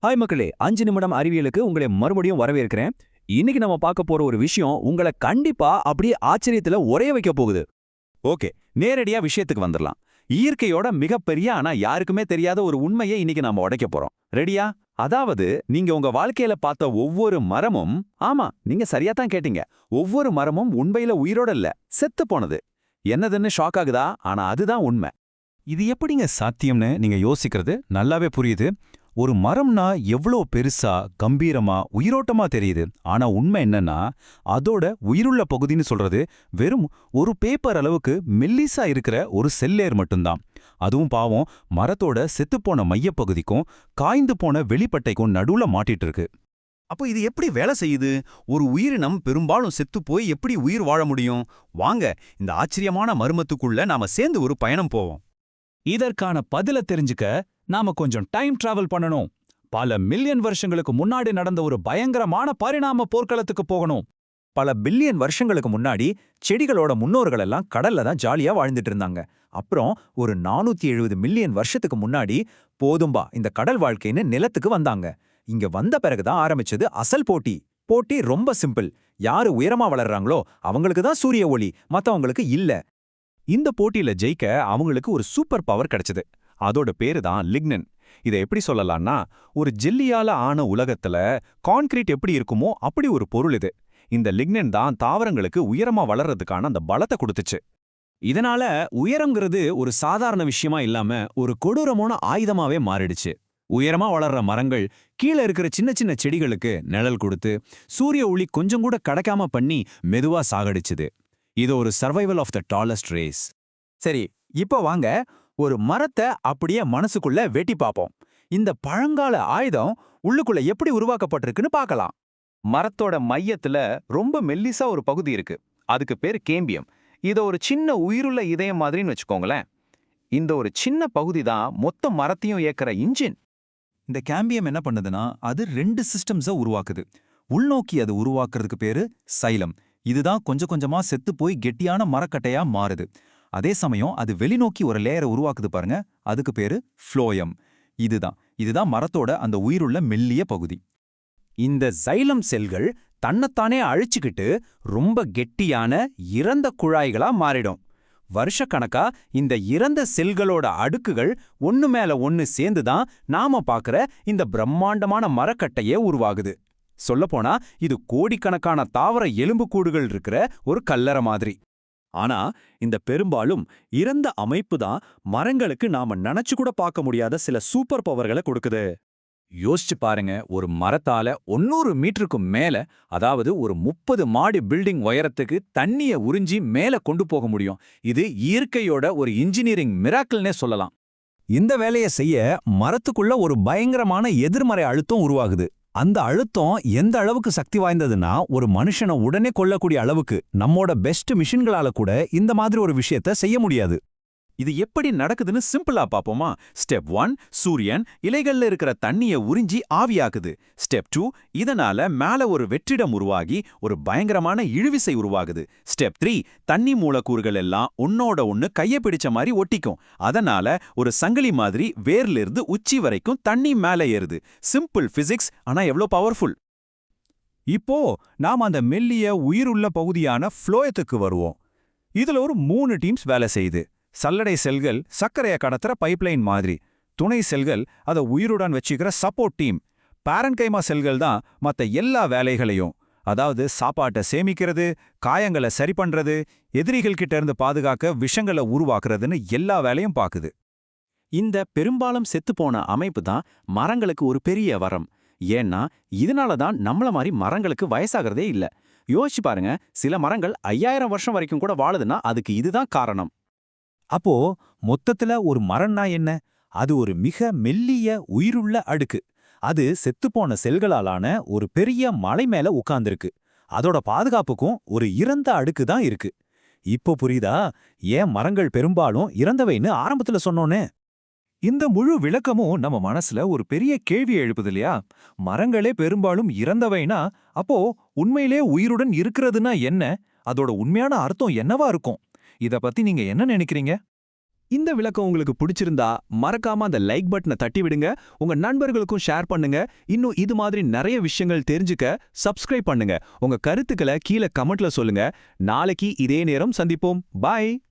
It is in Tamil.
ஹாய் மக்களே, 5 நிமிடம் அறிவியலுக்கு உங்களை மறுபடியும் வரவேற்கிறேன். இன்னைக்கு நம்ம பார்க்க போற ஒரு விஷயம் உங்களை கண்டிப்பா அப்படியே ஆச்சரியத்துல உறைய வைக்க போகுது. ஓகே, நேரடியா விஷயத்துக்கு வந்துடலாம். இயற்கையோட மிகப்பெரிய ஆனா யாருக்குமே தெரியாத ஒரு உண்மையை இன்னைக்கு நாம உடைக்க போறோம். ரெடியா? அதாவது நீங்க உங்க வாழ்க்கையில பார்த்த ஒவ்வொரு மரமும், ஆமா நீங்க சரியா தான் கேட்டீங்க, ஒவ்வொரு மரமும் உண்மையில உயிரோட இல்ல, செத்து போனது. என்னதுன்னு ஷாக் ஆகுதா? ஆனா அதுதான் உண்மை. இது எப்படிங்க சாத்தியம்னு நீங்க யோசிக்கிறது நல்லாவே புரியுது. ஒரு மரம்னா எவ்வளோ பெருசா, கம்பீரமா, உயிரோட்டமா தெரியுது. ஆனா உண்மை என்னன்னா, அதோட உயிருள்ள பகுதின்னு சொல்றது வெறும் ஒரு பேப்பர் அளவுக்கு மெல்லிசா இருக்கிற ஒரு செல்லேர் மட்டும்தான். அதுவும் பாவம் மரத்தோட செத்துப்போன மையப்பகுதிக்கும் காய்ந்து போன வெளிப்பட்டைக்கும் நடுவுல மாட்டிட்டு இருக்கு. அப்போ இது எப்படி வேலை செய்யுது? ஒரு உயிரினம் பெரும்பாலும் செத்து போய் எப்படி உயிர் வாழ முடியும்? வாங்க, இந்த ஆச்சரியமான மர்மத்துக்குள்ள நாம சேர்ந்து ஒரு பயணம் போவோம். இதற்கான பதில தெரிஞ்சுக்க நாம கொஞ்சம் டைம் டிராவல் பண்ணணும். பல மில்லியன் வருஷங்களுக்கு முன்னாடி நடந்த ஒரு பயங்கரமான பரிணாம போர்க்களத்துக்கு போகணும். பல பில்லியன் வருஷங்களுக்கு முன்னாடி செடிகளோட முன்னோர்கள் எல்லாம் கடல்ல தான் ஜாலியா வாழ்ந்துட்டு இருந்தாங்க. அப்புறம் ஒரு 470 மில்லியன் வருஷத்துக்கு முன்னாடி போதும்பா இந்த கடல் வாழ்க்கைன்னு நிலத்துக்கு வந்தாங்க. இங்க வந்த பிறகுதான் ஆரம்பிச்சது அசல் போட்டி. போட்டி ரொம்ப சிம்பிள். யாரு உயரமா வளர்றாங்களோ அவங்களுக்கு தான் சூரிய ஒளி, மத்தவங்களுக்கு இல்ல. இந்த போட்டியில ஜெயிக்க அவங்களுக்கு ஒரு சூப்பர் பவர் கிடைச்சது. அதோட பேரு தான் லிக்னன். இதை எப்படி சொல்லலாம்னா, ஒரு ஜெல்லியால ஆன உலகத்துல கான்கிரீட் எப்படி இருக்குமோ அப்படி ஒரு பொருள் இது. இந்த லிக்னன் தான் தாவரங்களுக்கு உயரமா வளர்றதுக்கான அந்த பலத்தை கொடுத்துச்சு. இதனால உயரம்ங்கிறது ஒரு சாதாரண விஷயமா இல்லாம ஒரு கொடூரமான ஆயுதமாவே மாறிடுச்சு. உயரமா வளர்ற மரங்கள் கீழே இருக்கிற சின்ன சின்ன செடிகளுக்கு நிழல் கொடுத்து சூரிய ஒளி கொஞ்சம் கூட கிடைக்காம பண்ணி மெதுவா சாகடிச்சுது. இது ஒரு survival of the tallest race. சரி, இப்போ வாங்க ஒரு மரத்தை அப்படியே மனசுக்குள்ள வெட்டி பார்ப்போம். இந்த பழங்கால ஆயுதம் உள்ளுக்குள்ள எப்படி உருவாக்கப்பட்டிருக்குன்னு பார்க்கலாம். மரத்தோட மையத்துல ரொம்ப மெல்லிசா ஒரு பகுதி இருக்கு. அதுக்கு பேர் கேம்பியம். இத ஒரு சின்ன உயிருள்ள இதயம் மாதிரின்னு வச்சுக்கோங்களேன். இந்த ஒரு சின்ன பகுதி தான் மொத்த மரத்தையும் இயக்குற இன்ஜின். இந்த கேம்பியம் என்ன பண்ணுதுன்னா, அது 2 சிஸ்டம்ஸை உருவாக்குது. உள்நோக்கி அது உருவாக்குறதுக்கு பேரு சைலம். இதுதான் கொஞ்சம் கொஞ்சமா செத்து போய் கெட்டியான மரக்கட்டையா மாறுது. அதே சமயம் அது வெளிநோக்கி ஒரு லேயரை உருவாக்குது பாருங்க, அதுக்கு பேரு ஃப்ளோயம். இதுதான் மரத்தோட அந்த உயிருள்ள மெல்லிய பகுதி. இந்த சைலம் செல்கள் தன்னைத்தானே அழிச்சுக்கிட்டு ரொம்ப கெட்டியான இறந்த குழாய்களா மாறிடும். வருஷக்கணக்கா இந்த இறந்த செல்களோட அடுக்குகள் ஒன்னு மேல ஒன்னு சேர்ந்துதான் நாம பார்க்கற இந்த பிரம்மாண்டமான மரக்கட்டையே உருவாகுது. சொல்லப்போனா இது கோடிக்கணக்கான தாவர எலும்புக்கூடுகள் இருக்கிற ஒரு கல்லறை மாதிரி. ஆனா இந்த பெரும்பாலும் இறந்த அமைப்பு தான் மரங்களுக்கு நாம நினைச்சு கூட பார்க்க முடியாத சில சூப்பர் பவர்களை கொடுக்குது. யோசிச்சு பாருங்க, ஒரு மரத்தால 100 மீட்டருக்கு மேல, அதாவது ஒரு 30 மாடி பில்டிங் உயரத்துக்கு தண்ணிய உறிஞ்சி மேல கொண்டு போக முடியும். இது இயற்கையோட ஒரு இன்ஜினியரிங் மிராக்கிள்னே சொல்லலாம். இந்த வேலையை செய்ய மரத்துக்குள்ள ஒரு பயங்கரமான எதிர்மறை அழுத்தம் உருவாகுது. அந்த அழுத்தம் எந்த அளவுக்கு சக்தி வாய்ந்ததுன்னா, ஒரு மனுஷனை உடனே கொல்லக்கூடிய அளவுக்கு. நம்மோட பெஸ்ட் மிஷின்களால கூட இந்த மாதிரி ஒரு விஷயத்த செய்ய முடியாது. இது எப்படி நடக்குதுன்னு சிம்பிளா பாப்போமா? ஸ்டெப் 1, சூரியன் இலைகள்ல இருக்கிற தண்ணிய உறிஞ்சி ஆவியாக்குது. ஸ்டெப் 2, இதனால மேல ஒரு வெற்றிடம் உருவாகி ஒரு பயங்கரமான இழுவிசை உருவாகுது. ஸ்டெப் 3, தண்ணி மூலக்கூறுகள் எல்லாம் ஒன்னோட ஒன்னு கைய பிடிச்ச மாதிரி ஒட்டிக்கும். அதனால ஒரு சங்கிலி மாதிரி வேர்ல இருந்து உச்சி வரைக்கும் தண்ணி மேல ஏறுது. சிம்பிள் பிசிக்ஸ், ஆனா எவ்வளவு பவர்ஃபுல். இப்போ நாம அந்த மெல்லிய உயிருள்ள பகுதியான ஃப்ளோயத்துக்கு வருவோம். இதுல ஒரு 3 டீம்ஸ் வேலை செய்யுது. சல்லடை செல்கள் சர்க்கரையை கடத்துற பைப்லைன் மாதிரி, துணை செல்கள் அதை உயிருடன் வச்சுக்கிற சப்போர்ட் டீம், பாரன்கைமா செல்கள் தான் மற்ற எல்லா வேலைகளையும், அதாவது சாப்பாட்டை சேமிக்கிறது, காயங்களை சரி பண்றது, எதிரிகள் கிட்ட இருந்து பாதுகாக்க விஷங்களை உருவாக்குறதுன்னு எல்லா வேலையும் பாக்குது. இந்த பெரும்பாலும் செத்துப்போன அமைப்பு தான் மரங்களுக்கு ஒரு பெரிய வரம். ஏன்னா இதனால தான் நம்மள மாதிரி மரங்களுக்கு வயசாகிறதே இல்ல. யோசிச்சு பாருங்க, சில மரங்கள் 5000 வருஷம் வரைக்கும் கூட வாழுதுன்னா அதுக்கு இதுதான் காரணம். அப்போ மொத்தத்துல ஒரு மரம்னா என்ன? அது ஒரு மிக மெல்லிய உயிருள்ள அடுக்கு. அது செத்துப்போன செல்களாலான ஒரு பெரிய மலை மேல உட்கார்ந்திருக்கு. அதோட பாதுகாப்புக்கும் ஒரு இறந்த அடுக்கு தான் இருக்கு. இப்போ புரியுதா ஏன் மரங்கள் பெரும்பாலும் இறந்தவைன்னு ஆரம்பத்துல சொன்னோன்னு? இந்த முழு விளக்கமும் நம்ம மனசுல ஒரு பெரிய கேள்வி எழுப்புது இல்லையா? மரங்களே பெரும்பாலும் இறந்தவைனா அப்போ உண்மையிலே உயிருடன் இருக்கிறதுனா என்ன? அதோட உண்மையான அர்த்தம் என்னவா இருக்கும்? இத பத்தி நீங்க என்ன நினைக்கிறீங்க? இந்த விளக்கம் உங்களுக்கு பிடிச்சிருந்தா மறக்காம அந்த லைக் பட்டனை தட்டி விடுங்க, உங்க நண்பர்களுக்கும் ஷேர் பண்ணுங்க. இன்னும் இது மாதிரி நிறைய விஷயங்கள் தெரிஞ்சுக்க சப்ஸ்கிரைப் பண்ணுங்க. உங்க கருத்துக்களை கீழே கமெண்ட்ல சொல்லுங்க. நாளைக்கு இதே நேரம் சந்திப்போம். பாய்.